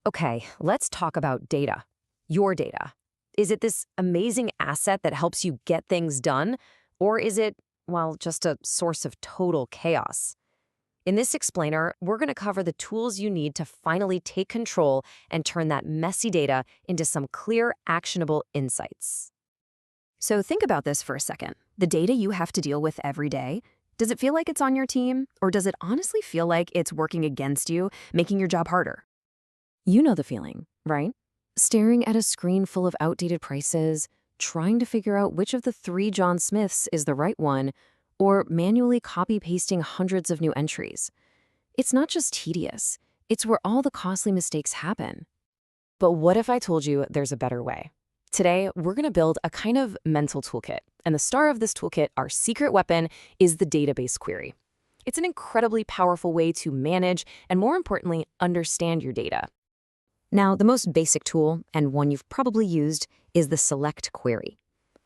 Okay, let's talk about data. Your data. Is it this amazing asset that helps you get things done? Or is it, well, just a source of total chaos? In this explainer, we're going to cover the tools you need to finally take control and turn that messy data into some clear, actionable insights. So think about this for a second. The data you have to deal with every day, does it feel like it's on your team? Or does it honestly feel like it's working against you, making your job harder? You know the feeling, right? Staring at a screen full of outdated prices, trying to figure out which of the three John Smiths is the right one, or manually copy-pasting hundreds of new entries. It's not just tedious, it's where all the costly mistakes happen. But what if I told you there's a better way? Today, we're going to build a kind of mental toolkit, and the star of this toolkit, our secret weapon, is the database query. It's an incredibly powerful way to manage and, more importantly, understand your data. Now, the most basic tool, and one you've probably used, is the select query.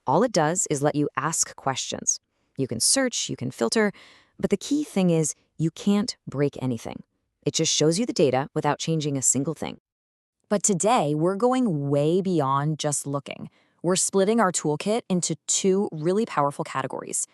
All it does is let you ask questions. You can search, you can filter, but the key thing is you can't break anything. It just shows you the data without changing a single thing. But today, we're going way beyond just looking. We're splitting our toolkit into two really powerful categories.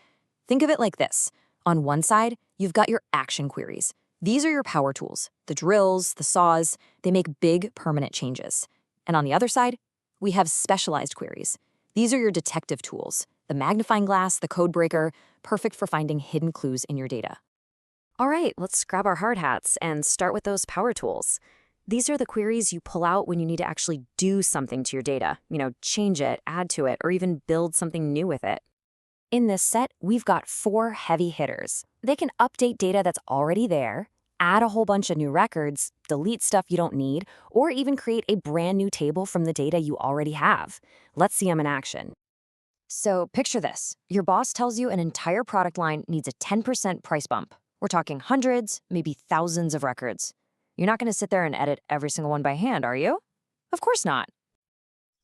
Think of it like this. On one side, you've got your action queries. These are your power tools, the drills, the saws. They make big, permanent changes. And on the other side, we have specialized queries. These are your detective tools, the magnifying glass, the code breaker, perfect for finding hidden clues in your data. All right, let's grab our hard hats and start with those power tools. These are the queries you pull out when you need to actually do something to your data, change it, add to it, or even build something new with it. In this set, we've got 4 heavy hitters. They can update data that's already there, add a whole bunch of new records, delete stuff you don't need, or even create a brand new table from the data you already have. Let's see them in action. So picture this. Your boss tells you an entire product line needs a 10% price bump. We're talking hundreds, maybe thousands of records. You're not going to sit there and edit every single one by hand, are you? Of course not.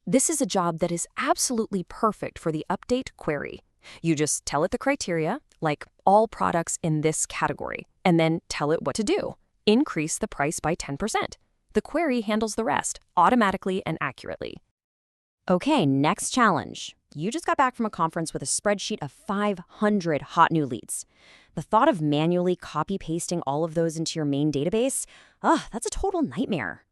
This is a job that is absolutely perfect for the update query. You just tell it the criteria, like all products in this category, and then tell it what to do. Increase the price by 10%. The query handles the rest, automatically and accurately. Okay, next challenge. You just got back from a conference with a spreadsheet of 500 hot new leads. The thought of manually copy-pasting all of those into your main database, that's a total nightmare.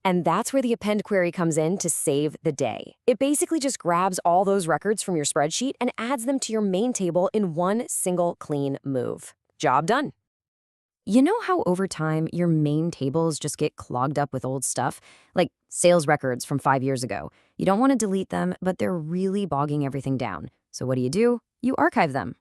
And that's where the append query comes in to save the day. It basically just grabs all those records from your spreadsheet and adds them to your main table in one single clean move. Job done. You know how over time your main tables just get clogged up with old stuff? Like sales records from 5 years ago. You don't want to delete them, but they're really bogging everything down. So what do? You archive them.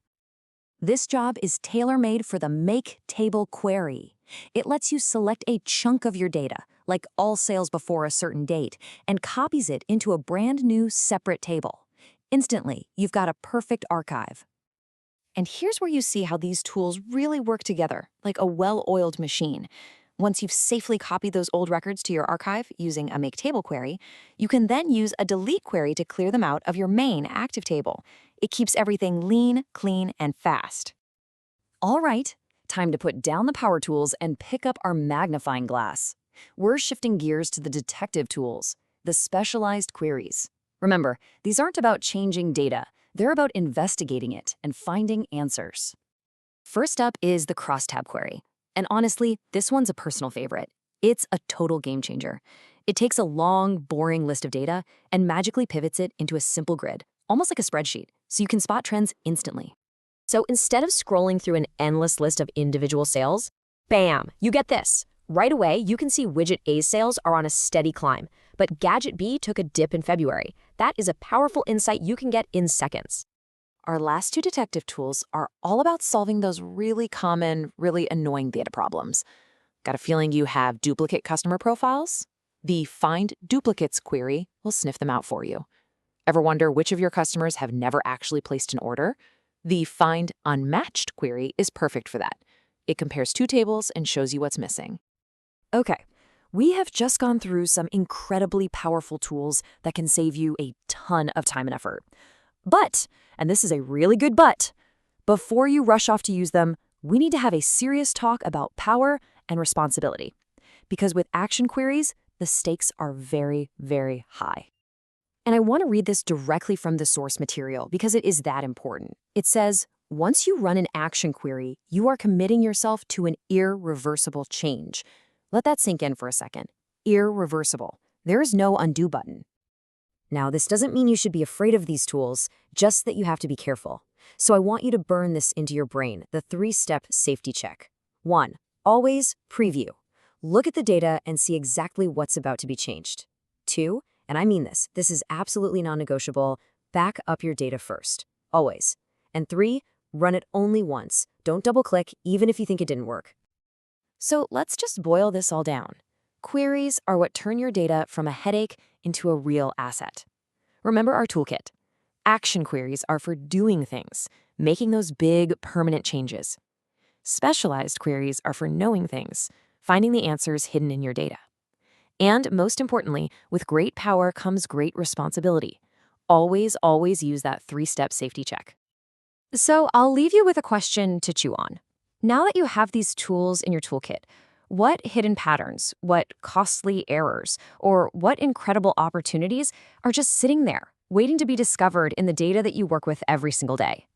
This job is tailor-made for the Make Table query. It lets you select a chunk of your data, like all sales before a certain date, and copies it into a brand new separate table. Instantly, you've got a perfect archive. And here's where you see how these tools really work together, like a well-oiled machine. Once you've safely copied those old records to your archive using a Make Table query, you can then use a Delete query to clear them out of your main active table. It keeps everything lean, clean, and fast. All right, time to put down the power tools and pick up our magnifying glass. We're shifting gears to the detective tools, the specialized queries. Remember, these aren't about changing data. They're about investigating it and finding answers. First up is the crosstab query. And honestly, this one's a personal favorite. It's a total game changer. It takes a long, boring list of data and magically pivots it into a simple grid, almost like a spreadsheet, so you can spot trends instantly. So instead of scrolling through an endless list of individual sales, bam, you get this. Right away, you can see widget A's sales are on a steady climb, but gadget B took a dip in February. That is a powerful insight you can get in seconds. Our last 2 detective tools are all about solving those really common, really annoying data problems. Got a feeling you have duplicate customer profiles? The Find Duplicates query will sniff them out for you. Ever wonder which of your customers have never actually placed an order? The Find Unmatched query is perfect for that. It compares 2 tables and shows you what's missing. Okay, we have just gone through some incredibly powerful tools that can save you a ton of time and effort. But, and this is a really good but, before you rush off to use them, we need to have a serious talk about power and responsibility. because with action queries, the stakes are very, very high. And I want to read this directly from the source material because it is that important. It says, once you run an action query, you are committing yourself to an irreversible change. Let that sink in for a second. Irreversible. There is no undo button. Now, this doesn't mean you should be afraid of these tools, just that you have to be careful. So I want you to burn this into your brain, the 3-step safety check. 1. Always preview. Look at the data and see exactly what's about to be changed. 2, and I mean this is absolutely non-negotiable, back up your data first. Always. And 3, run it only once. Don't double-click, even if you think it didn't work. So let's just boil this all down. Queries are what turn your data from a headache into a real asset. Remember our toolkit. Action queries are for doing things, making those big, permanent changes. Specialized queries are for knowing things, finding the answers hidden in your data. And most importantly, with great power comes great responsibility. Always, always use that 3-step safety check. So I'll leave you with a question to chew on. Now that you have these tools in your toolkit, what hidden patterns, what costly errors, or what incredible opportunities are just sitting there, waiting to be discovered in the data that you work with every single day?